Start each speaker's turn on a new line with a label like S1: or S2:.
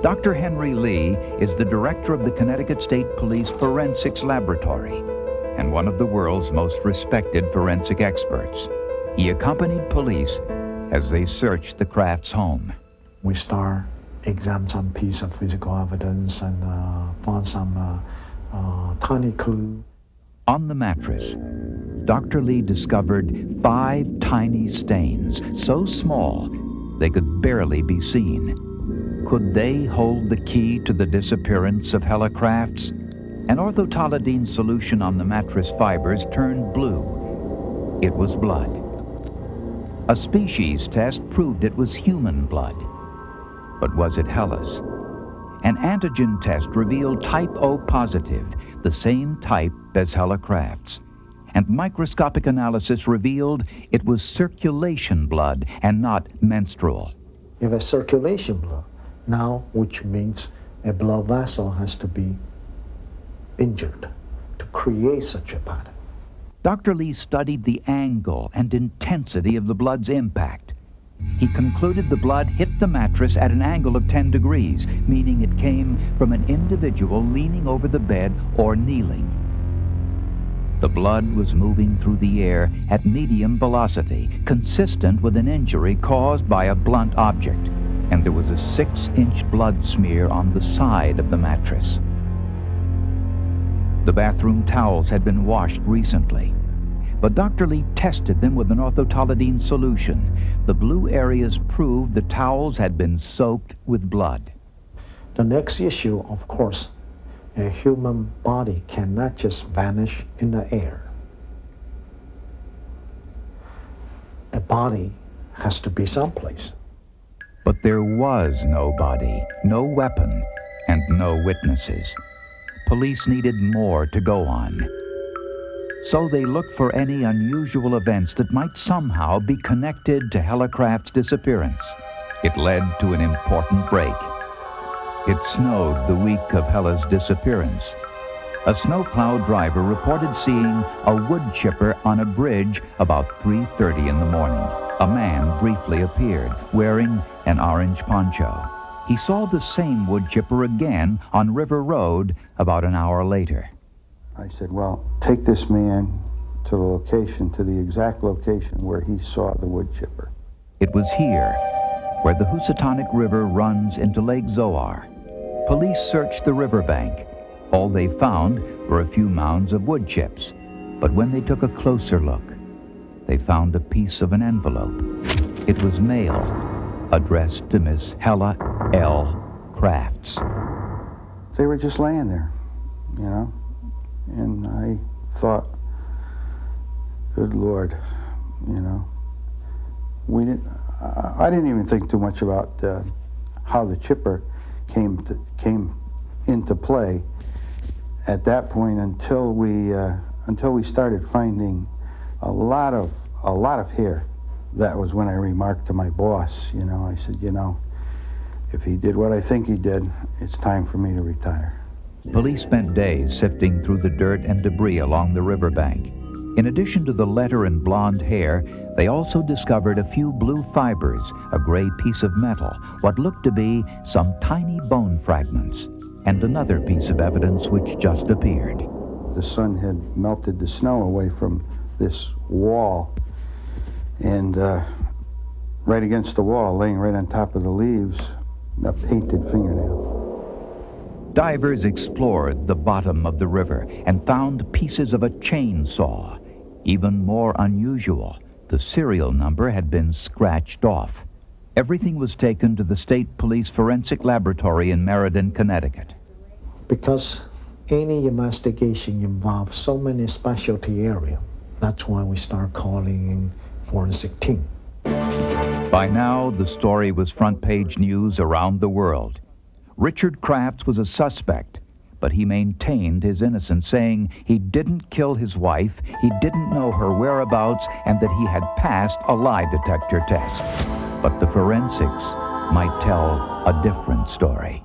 S1: Dr. Henry Lee is the director of the Connecticut State Police Forensics Laboratory and one of the world's most respected forensic experts. He accompanied police as they searched the Crafts' home.
S2: We start examine some piece of physical evidence and found some tiny clue.
S1: On the mattress, Dr. Lee discovered 5 tiny stains, so small they could barely be seen. Could they hold the key to the disappearance of Hella Crafts? An orthotolidine solution on the mattress fibers turned blue. It was blood. A species test proved it was human blood. But was it Hella's? An antigen test revealed type O positive, the same type as Hella Crafts. And microscopic analysis revealed it was circulation blood and not menstrual.
S2: If a circulation blood, now which means a blood vessel has to be injured to create such a pattern.
S1: Dr. Lee studied the angle and intensity of the blood's impact. He concluded the blood hit the mattress at an angle of 10 degrees, meaning it came from an individual leaning over the bed or kneeling. The blood was moving through the air at medium velocity, consistent with an injury caused by a blunt object, and there was a 6-inch blood smear on the side of the mattress. The bathroom towels had been washed recently, but Dr. Lee tested them with an orthotolidine solution. The blue areas proved the towels had been soaked with blood.
S2: The next issue, of course, a human body cannot just vanish in the air. A body has to be someplace.
S1: But there was no body, no weapon, and no witnesses. Police needed more to go on. So they looked for any unusual events that might somehow be connected to Hella Crafts' disappearance. It led to an important break. It snowed the week of Hella's disappearance. A snowplow driver reported seeing a wood chipper on a bridge about 3:30 in the morning. A man briefly appeared, wearing an orange poncho. He saw the same wood chipper again on River Road about an hour later.
S3: I said, well, take this man to the location, to the exact location where he saw the wood chipper.
S1: It was here, where the Housatonic River runs into Lake Zoar. Police searched the riverbank. All they found were a few mounds of wood chips. But when they took a closer look, they found a piece of an envelope. It was mail, addressed to Miss Hella L. Crafts.
S3: They were just laying there, you know, and I thought, good Lord, you know, I didn't even think too much about how the chipper came into play at that point until we started finding a lot of hair. That was when I remarked to my boss, you know, I said, you know, if he did what I think he did, it's time for me to retire.
S1: Police spent days sifting through the dirt and debris along the riverbank. In addition to the letter and blonde hair, they also discovered a few blue fibers, a gray piece of metal, what looked to be some tiny bone fragments, and another piece of evidence which just appeared.
S3: The sun had melted the snow away from this wall, and right against the wall, laying right on top of the leaves, a painted fingernail.
S1: Divers explored the bottom of the river and found pieces of a chainsaw. Even more unusual, the serial number had been scratched off. Everything was taken to the State Police Forensic Laboratory in Meriden, Connecticut.
S2: Because any investigation involves so many specialty areas, that's why we start calling in forensic team.
S1: By now, the story was front-page news around the world. Richard Crafts was a suspect, but he maintained his innocence, saying he didn't kill his wife, he didn't know her whereabouts, and that he had passed a lie detector test. But the forensics might tell a different story.